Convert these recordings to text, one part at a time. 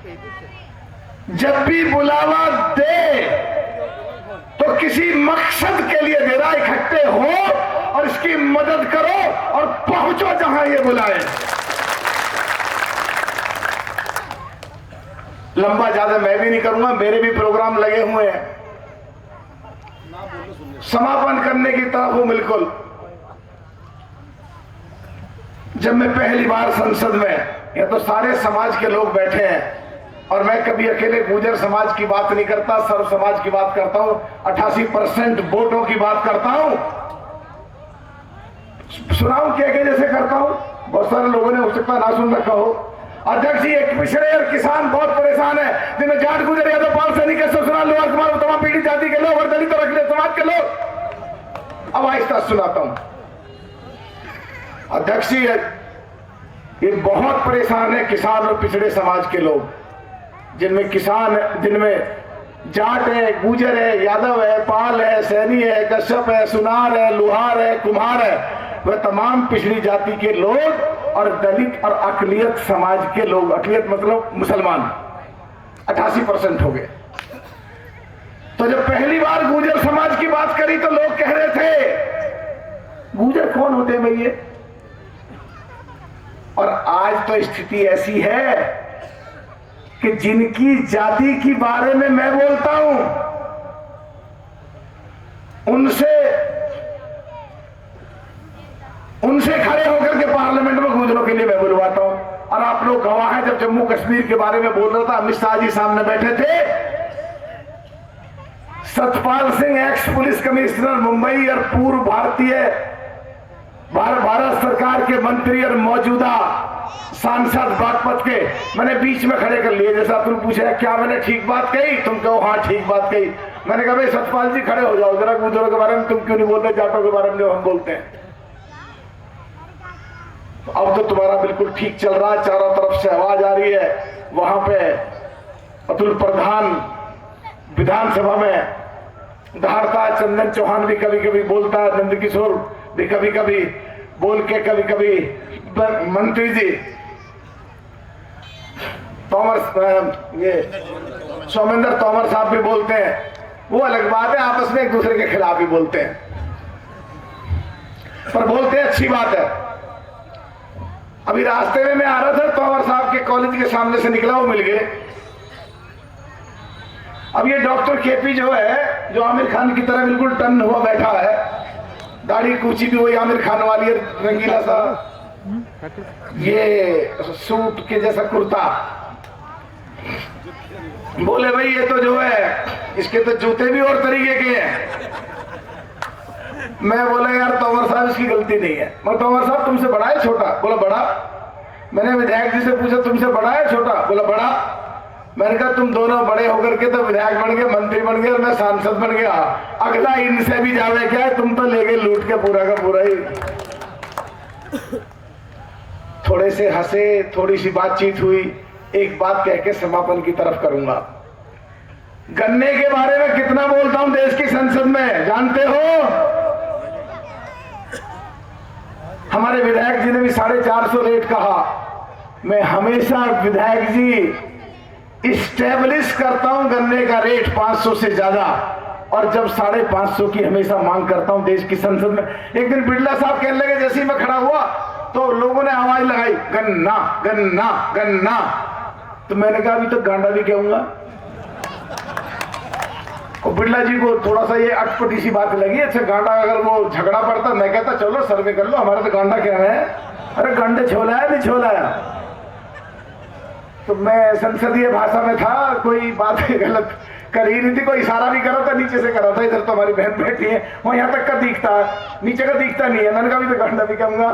जब भी बुलावा दे तो किसी मकसद के लिए दे रहा, इकट्ठे हो और इसकी मदद करो और पहुंचो जहां ये बुलाए। लंबा ज्यादा मैं भी नहीं करूंगा, मेरे भी प्रोग्राम लगे हुए हैं, समापन करने की तरफ हूं बिल्कुल। जब मैं पहली बार संसद में, या तो सारे समाज के लोग बैठे हैं और मैं कभी अकेले गुर्जर समाज की बात नहीं करता, सर्व समाज की बात करता हूं, 88% वोटों की बात करता हूं। सुनाऊं क्या क्या जैसे करता हूं, बहुत सारे लोगों ने हो सकता ना सुन रखा हो। अध्यक्ष जी, एक पिछड़े और किसान बहुत परेशान है, जिनमें जाट गुजर यादव पाल सैनिक ससुराल लोहार कुमार तमाम पीड़ित जाति के लोग और दलित और अखिलेश समाज के लोग। अब आहिस्ता सुनाता हूं। अध्यक्ष जी, ये बहुत परेशान है किसान और पिछड़े समाज के लोग, जिनमें किसान, जिनमें जाट है, गुजर है, यादव है, पाल है, सैनी है, कश्यप है, सुनार है, लोहार है, कुम्हार है, वह तमाम पिछड़ी जाति के लोग और दलित और अकलियत समाज के लोग, अकलियत मतलब मुसलमान 88% हो गए। तो जब पहली बार गुजर समाज की बात करी तो लोग कह रहे थे गुजर कौन होते हैं भैया। और आज तो स्थिति ऐसी है कि जिनकी जाति के बारे में मैं बोलता हूं, उनसे खड़े होकर के पार्लियामेंट में गुजरों के लिए मैं बुलवाता हूं। और आप लोग गवाह हैं, जब जम्मू कश्मीर के बारे में बोल रहा था, अमित शाह जी सामने बैठे थे, Satpal Singh x police commissioner Mumbai और पूर्व भारत सरकार के मंत्री और मौजूदा सांसद बागपत के मैंने बीच में खड़े कर लिए। जैसा तुम पूछे क्या मैंने ठीक बात कही, तुम कहो हाँ ठीक बात कही। मैंने कहा भाई सतपाल जी खड़े हो जाओ, जरा गुजरों के बारे में तुम क्यों नहीं बोल रहे, जाटों के बारे में जो हम बोलते हैं। तो अब तो तुम्हारा बिल्कुल ठीक चल रहा है, चारों तरफ से आवाज आ रही है। वहां पे अतुल प्रधान विधानसभा में धारता, चंदन चौहान भी कभी कभी बोलता है, नंद किशोर भी कभी कभी बोल के, कभी कभी मंत्री जी तोमर, ये सोमेंद्र तोमर साहब भी बोलते हैं। वो अलग बात है, आपस में एक दूसरे के खिलाफ ही बोलते हैं, पर बोलते हैं अच्छी बात है। अभी रास्ते में मैं आ रहा था, तोमर साहब के कॉलेज के सामने से निकला, वो मिल गए। अब ये डॉक्टर केपी जो है, जो आमिर खान की तरह बिल्कुल टन हुआ बैठा है, दाढ़ी कूची भी वही आमिर खान वाली है, रंगीला सा, ये सूट के जैसा कुर्ता। बोले भाई ये तो जो है, इसके तो जूते भी और तरीके के हैं। मैं बोला यार तोमर साहब इसकी गलती नहीं है। मैं तोमर साहब तुमसे बड़ा है छोटा? बोला बड़ा। मैंने विधायक जी से पूछा तुमसे बड़ा है छोटा? बोला बड़ा। मैंने कहा तुम दोनों बड़े होकर के तो विधायक बन गए, मंत्री बन गए और मैं सांसद बन गया, अगला इनसे भी जावे क्या है? तुम तो ले गए लूट के पूरा का पूरा ही। थोड़े से हंसे, थोड़ी सी बातचीत हुई, एक बात कह के समापन की तरफ करूंगा। गन्ने के बारे में कितना बोलता हूं देश की संसद में, जानते हो? हमारे विधायक जी ने भी 450 रेट कहा। मैं हमेशा विधायक जी इस्टेब्लिश करता हूं गन्ने का रेट 500 से ज्यादा, और जब 550 की हमेशा मांग करता हूं देश की संसद में। एक दिन बिड़ला साहब कहने लगे, जैसे ही मैं खड़ा हुआ तो लोगों ने आवाज लगाई गन्ना गन्ना गन्ना। तो मैंने कहा अभी तो गांडा भी कहूंगा। और बिड़ला जी को थोड़ा सा ये अटपटी सी बात लगी, अच्छा गांडा अगर वो झगड़ा पड़ता, मैं कहता चलो सर्वे कर लो, हमारे तो गांडा क्या है। अरे गांडे छोला है नहीं छोला है। तो मैं संसदीय भाषा में था, कोई बात गलत कर ही नहीं थी, कोई इशारा भी करा था, नीचे से करा था, इधर तो हमारी बहन बैठी है, वो यहाँ तक का दिखता है, नीचे का दिखता नहीं है। मैंने कहा भी तो गांडा भी कहूंगा।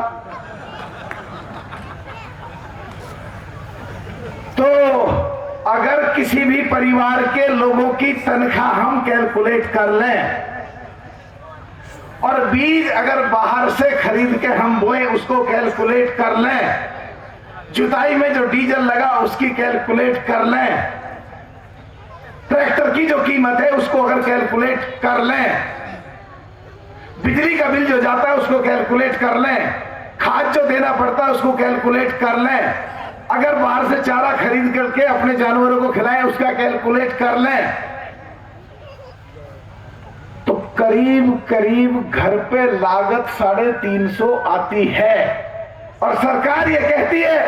तो अगर किसी भी परिवार के लोगों की तनख्वाह हम कैलकुलेट कर लें और बीज अगर बाहर से खरीद के हम बोए उसको कैलकुलेट कर लें, जुताई में जो डीजल लगा उसकी कैलकुलेट कर लें, ट्रैक्टर की जो कीमत है उसको अगर कैलकुलेट कर लें, बिजली का बिल जो जाता है उसको कैलकुलेट कर लें, खाद जो देना पड़ता है उसको कैलकुलेट कर लें, अगर बाहर से चारा खरीद करके अपने जानवरों को खिलाएं, उसका कैलकुलेट कर लें तो करीब करीब घर पे लागत 350 आती है। और सरकार ये कहती है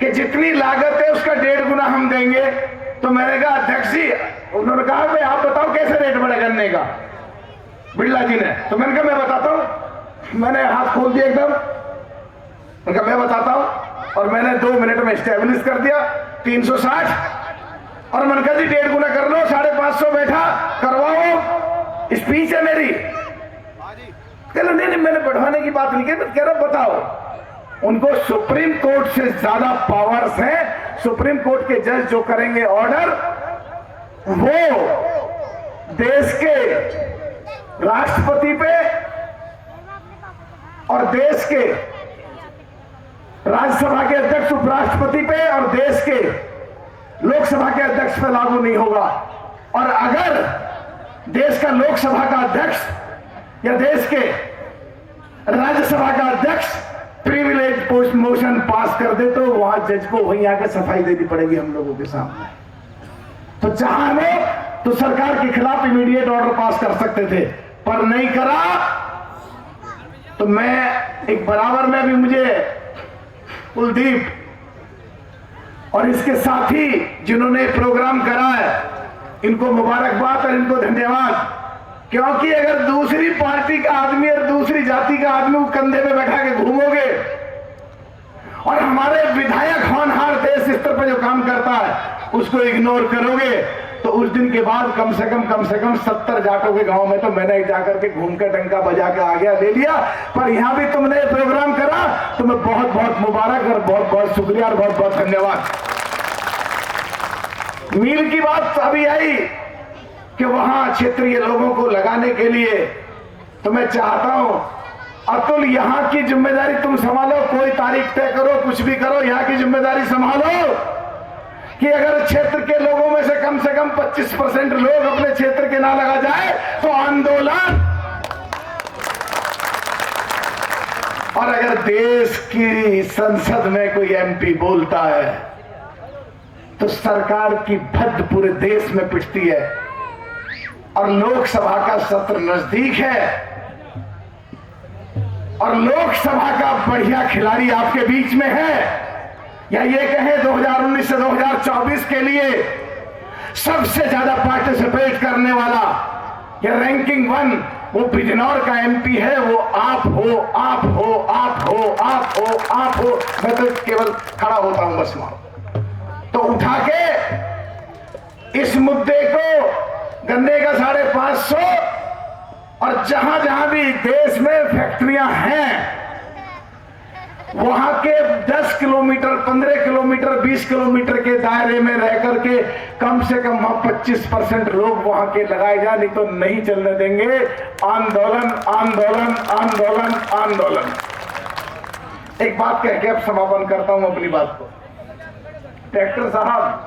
कि जितनी लागत है उसका 1.5 गुना हम देंगे। तो मैंने कहा अध्यक्ष जी, उन्होंने कहा भाई आप बताओ कैसे रेट बढ़ा करने का, बिरला जी ने। तो मैंने कहा मैं बताता हूं। मैंने हाथ खोल दिया एकदम, मैंने कहा मैं बताता हूं। और मैंने 2 मिनट में स्टेब्लिश कर दिया 360। और मैंने कहा जी 1.5 गुना कर लो, 550 बैठा करवाओ, स्पीच है मेरी। कह लो नहीं मैंने बढ़वाने की बात नहीं की, मैं कह रहा बताओ। उनको सुप्रीम कोर्ट से ज्यादा पावर्स हैं। सुप्रीम कोर्ट के जज जो करेंगे ऑर्डर, वो देश के राष्ट्रपति पे और देश के राज्यसभा के अध्यक्ष, उपराष्ट्रपति पे और देश के लोकसभा के अध्यक्ष पे लागू नहीं होगा। और अगर देश का लोकसभा का अध्यक्ष या देश के राज्यसभा का अध्यक्ष प्रिविलेज मोशन पास कर दे तो वहां जज को वहीं आके सफाई देनी पड़ेगी हम लोगों के सामने। तो चाहे तो सरकार के खिलाफ इमीडिएट ऑर्डर पास कर सकते थे, पर नहीं करा। तो मैं एक बराबर में भी मुझे कुलदीप और इसके साथी जिन्होंने प्रोग्राम करा है, इनको मुबारकबाद और इनको धन्यवाद। क्योंकि अगर दूसरी पार्टी का आदमी और दूसरी जाति का आदमी को कंधे पे बैठा के घूमोगे और हमारे विधायक होनहार देश स्तर पर जो काम करता है उसको इग्नोर करोगे, तो उस दिन के बाद कम से कम 70 जाटों के गांव में तो मैंने जाकर के घूम कर डंका बजा के आ गया, ले लिया। पर यहां भी तुमने प्रोग्राम करा, तुम्हें बहुत बहुत मुबारक और बहुत बहुत शुक्रिया और बहुत बहुत धन्यवाद। मील की बात अभी आई कि वहां क्षेत्रीय लोगों को लगाने के लिए, तो मैं चाहता हूं अतुल यहां की जिम्मेदारी तुम संभालो, कोई तारीख तय करो, कुछ भी करो, यहां की जिम्मेदारी संभालो कि अगर क्षेत्र के लोगों में से कम 25% लोग अपने क्षेत्र के ना लगा जाए तो आंदोलन। और अगर देश की संसद में कोई एमपी बोलता है तो सरकार की भद्द पूरे देश में पिटती है। और लोकसभा का सत्र नजदीक है और लोकसभा का बढ़िया खिलाड़ी आपके बीच में है, या ये कहें 2019 से 2024 के लिए सबसे ज्यादा पार्टिसिपेट करने वाला या रैंकिंग 1 वो बिजनौर का एमपी है, वो आप हो, आप हो, आप हो, आप हो, आप हो। मैं तो केवल खड़ा होता हूं बस वहां। तो उठा के इस मुद्दे को गन्ने का 550 और जहां जहां भी देश में फैक्ट्रियां हैं वहां के 10 किलोमीटर, 15 किलोमीटर, 20 किलोमीटर के दायरे में रह करके कम से कम 25% लोग वहां के लगाए जाए, नहीं तो नहीं चलने देंगे। आंदोलन आंदोलन आंदोलन आंदोलन। एक बात कह के अब समापन करता हूं अपनी बात को। ट्रैक्टर साहब,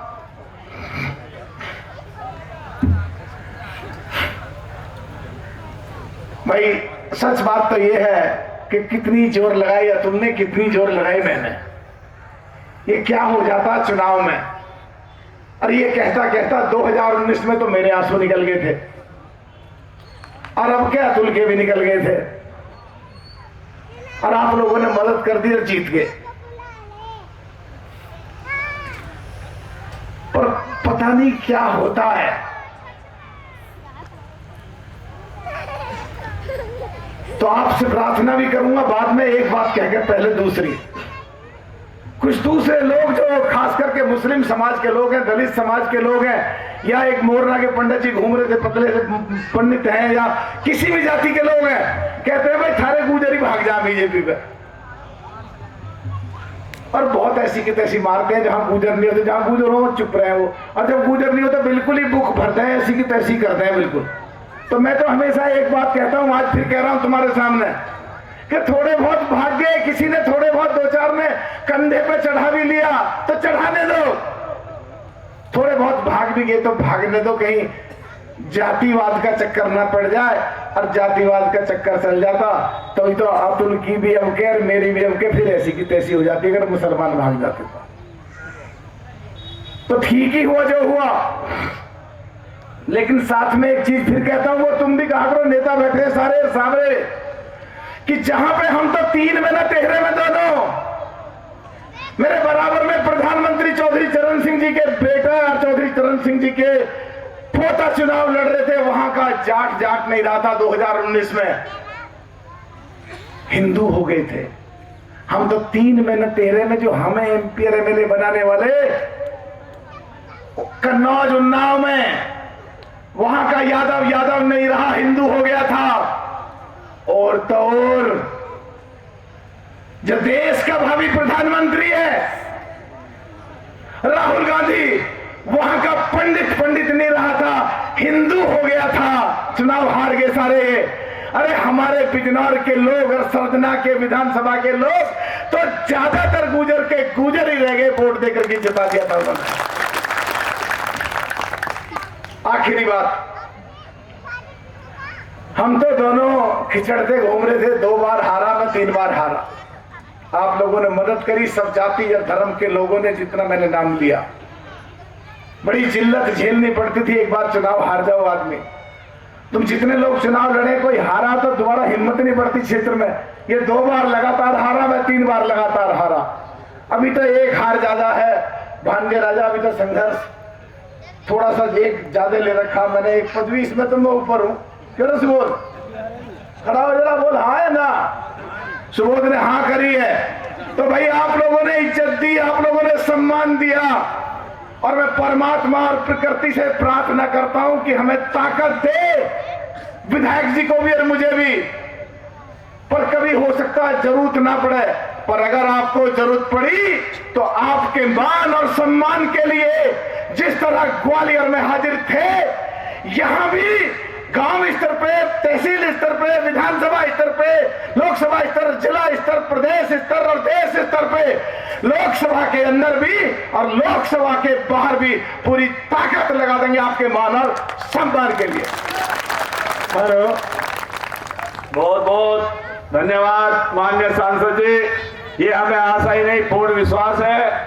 भाई सच बात तो यह है कि कितनी जोर लगाई या तुमने, कितनी जोर लगाई मैंने, ये क्या हो जाता चुनाव में। और ये कहता कहता 2019 में तो मेरे आंसू निकल गए थे और अब क्या अतुल के भी निकल गए थे और आप लोगों ने मदद कर दी और जीत गए। पर पता नहीं क्या होता है, तो आपसे प्रार्थना भी करूंगा बाद में एक बात कहकर पहले दूसरी। कुछ दूसरे लोग जो खास करके मुस्लिम समाज के लोग हैं, दलित समाज के लोग हैं, या एक मोरना के पंडित जी घूम रहे थे, पतले से पंडित हैं, या किसी भी जाति के लोग हैं, कहते हैं भाई थारे गुजरी भाग जा बीजेपी पे। और बहुत ऐसी की तैसी मारते हैं, जहां गुजर नहीं होते, जहां गुजर हो चुप रहे वो, और जब गुजर नहीं होता बिल्कुल ही बुक भरते हैं, ऐसी की तैसी करते हैं बिल्कुल। तो मैं तो हमेशा एक बात कहता हूं, आज फिर कह रहा हूं तुम्हारे सामने कि थोड़े बहुत भाग गए, किसी ने थोड़े बहुत 2-4 ने कंधे पे चढ़ा भी लिया तो चढ़ाने दो, थोड़े बहुत भाग भी गए तो भागने दो, कहीं जातिवाद का चक्कर ना पड़ जाए। और जातिवाद का चक्कर चल जाता तो अतुल की भी अवके और मेरी भी अवके फिर ऐसी की तैसी हो जाती अगर मुसलमान भाग जाते। तो ठीक ही हुआ जो हुआ। लेकिन साथ में एक चीज फिर कहता हूं, वो तुम भी कहा करो, नेता बैठे सारे सामने, कि जहां पे हम तो 3 में ना 13 में दोनों, मेरे बराबर में प्रधानमंत्री चौधरी चरण सिंह जी के बेटा और चौधरी चरण सिंह जी के पोता चुनाव लड़ रहे थे, वहां का जाट जाट नहीं रहा था। 2019 में हिंदू हो गए थे। हम तो 3 में न 13 में जो हमें एमपी और एमएलए बनाने वाले, कन्नौज उन्नाव में वहां का यादव यादव नहीं रहा, हिंदू हो गया था। और तो और जो देश का भावी प्रधानमंत्री है राहुल गांधी, वहां का पंडित नहीं रहा था, हिंदू हो गया था, चुनाव हार गए सारे। अरे हमारे बिजनौर के लोग और सरदना के विधानसभा के लोग तो ज्यादातर गुजर ही रह गए, वोट देकर के जिता दिया था उन्होंने। आखिरी बात, हम तो दोनों खिचड़ते घूम रहे थे, 2 बार हारा, मैं 3 बार हारा। आप लोगों ने मदद करी, सब जाति या धर्म के लोगों ने, जितना मैंने नाम लिया। बड़ी जिल्लत झेलनी पड़ती थी, एक बार चुनाव हार जाओ आदमी। तुम जितने लोग चुनाव लड़े, कोई हारा तो दोबारा हिम्मत नहीं बढ़ती क्षेत्र में। ये 2 बार लगातार हारा, मैं 3 बार लगातार हारा। अभी तो एक हार ज्यादा है, भांजे राजा, अभी तो संघर्ष थोड़ा सा एक ज्यादा ले रखा मैंने, 25 में तो मैं ऊपर हूं। क्यों सुबोध खड़ा हो जरा, बोल हाँ है ना। सुबोध ने हाँ करी है। तो भाई आप लोगों ने इज्जत दी, आप लोगों ने सम्मान दिया, और मैं परमात्मा और प्रकृति से प्रार्थना करता हूं कि हमें ताकत दे, विधायक जी को भी और मुझे भी। पर कभी हो सकता है जरूरत ना पड़े, पर अगर आपको जरूरत पड़ी तो आपके मान और सम्मान के लिए जिस तरह ग्वालियर में हाजिर थे, यहां भी गांव स्तर पे, तहसील स्तर पे, विधानसभा स्तर पे, लोकसभा स्तर, जिला स्तर, प्रदेश स्तर और देश स्तर पे, लोकसभा के अंदर भी और लोकसभा के बाहर भी पूरी ताकत लगा देंगे आपके मान और सम्मान के लिए। बहुत बहुत धन्यवाद माननीय सांसद जी। ये हमें आशा ही नहीं, पूर्ण विश्वास है